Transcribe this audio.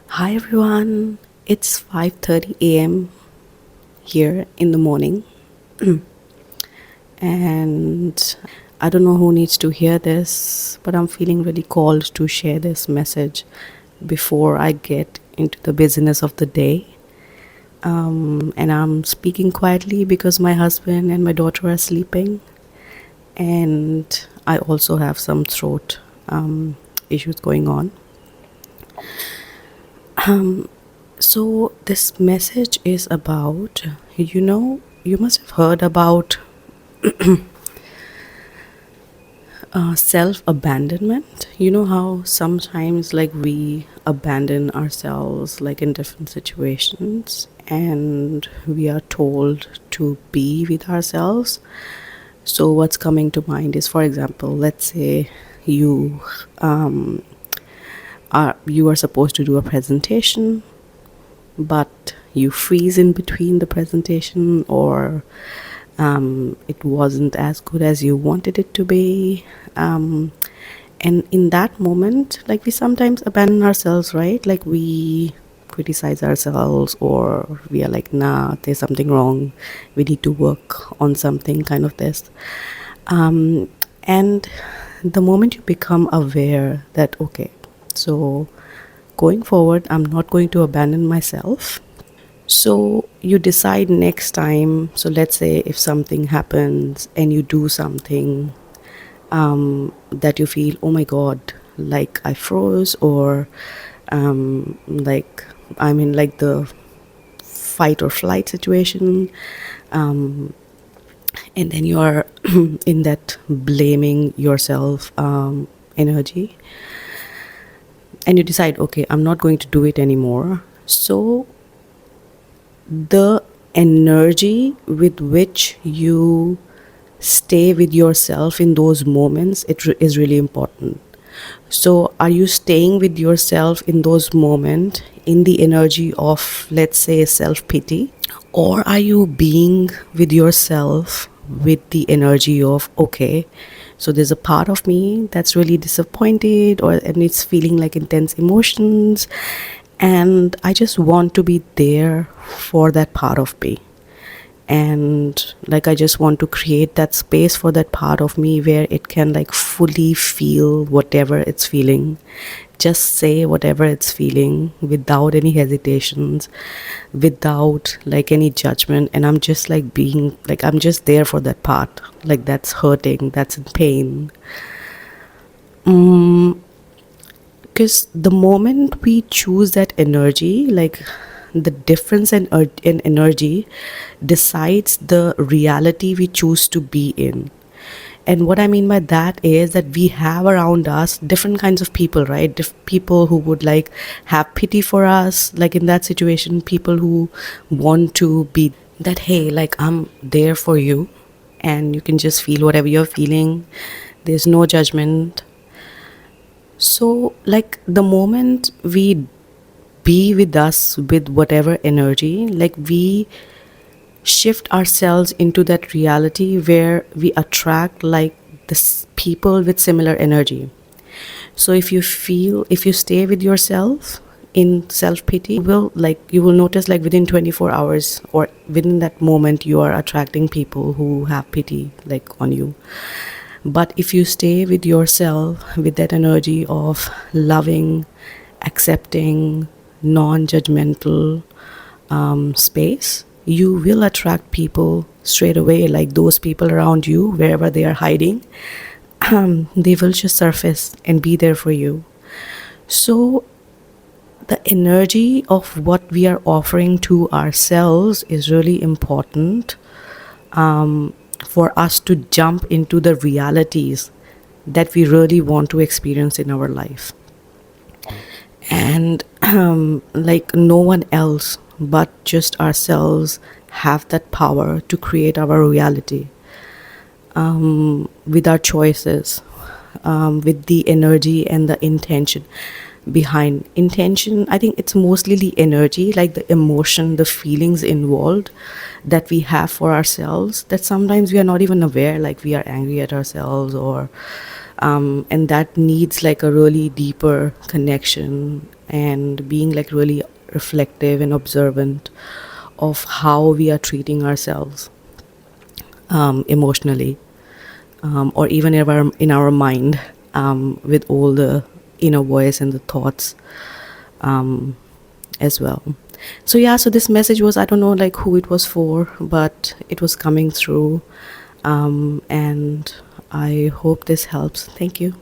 Hi everyone. It's 5:30 a.m. here in the morning and I don't know who needs to hear this, but I'm feeling really called to share this message before I get into the business of the day. And I'm speaking quietly because my husband and my daughter are sleeping, and I also have some throat issues going on. So, this message is about, you must have heard about self abandonment. You know how sometimes, like, we abandon ourselves, like, in different situations, and we are told to be with ourselves. So, what's coming to mind is, for example, let's say you are supposed to do a presentation, but you freeze in between the presentation, or it wasn't as good as you wanted it to be. And in that moment, like, we sometimes abandon ourselves, right? Like, we criticize ourselves, or we are like, nah, there's something wrong, we need to work on something, kind of this. And the moment you become aware that, okay, so going forward, I'm not going to abandon myself. So you decide next time. So let's say if something happens and you do something that you feel, oh my God, like I froze, or like I'm in like the fight or flight situation, and then you are in that blaming yourself energy, and you decide, okay, I'm not going to do it anymore. So the energy with which you stay with yourself in those moments, is really important. So are you staying with yourself in those moments in the energy of, let's say, self pity, or are you being with yourself with the energy of, okay, so there's a part of me that's really disappointed, or and it's feeling like intense emotions, and I just want to be there for that part of me. And like, I just want to create that space for that part of me where it can like fully feel whatever it's feeling, just say whatever it's feeling without any hesitations, without like any judgment. And I'm just like being like, I'm just there for that part, like, that's hurting, that's in pain. Because the moment we choose that energy, like, the difference in energy decides the reality we choose to be in. And what I mean by that is that we have around us different kinds of people, right? People who would like have pity for us, like in that situation, people who want to be that, hey, like, I'm there for you, and you can just feel whatever you're feeling, there's no judgment. So, like, the moment we be with us with whatever energy, like, we shift ourselves into that reality where we attract like this people with similar energy. So if you stay with yourself in self pity, you will notice, like, within 24 hours or within that moment, you are attracting people who have pity, like, on you. But if you stay with yourself with that energy of loving, accepting, non judgmental space, you will attract people straight away, like those people around you, wherever they are hiding. They will just surface and be there for you. So, the energy of what we are offering to ourselves is really important, for us to jump into the realities that we really want to experience in our life. And like, no one else but just ourselves have that power to create our reality, with our choices, with the energy and the intention behind. Intention, I think it's mostly the energy, like the emotion, the feelings involved that we have for ourselves, that sometimes we are not even aware, like we are angry at ourselves, or and that needs like a really deeper connection and being like really reflective and observant of how we are treating ourselves emotionally, or even in our mind, with all the inner voice and the thoughts as well. So yeah, so this message was, I don't know like who it was for, but it was coming through, and I hope this helps. Thank you.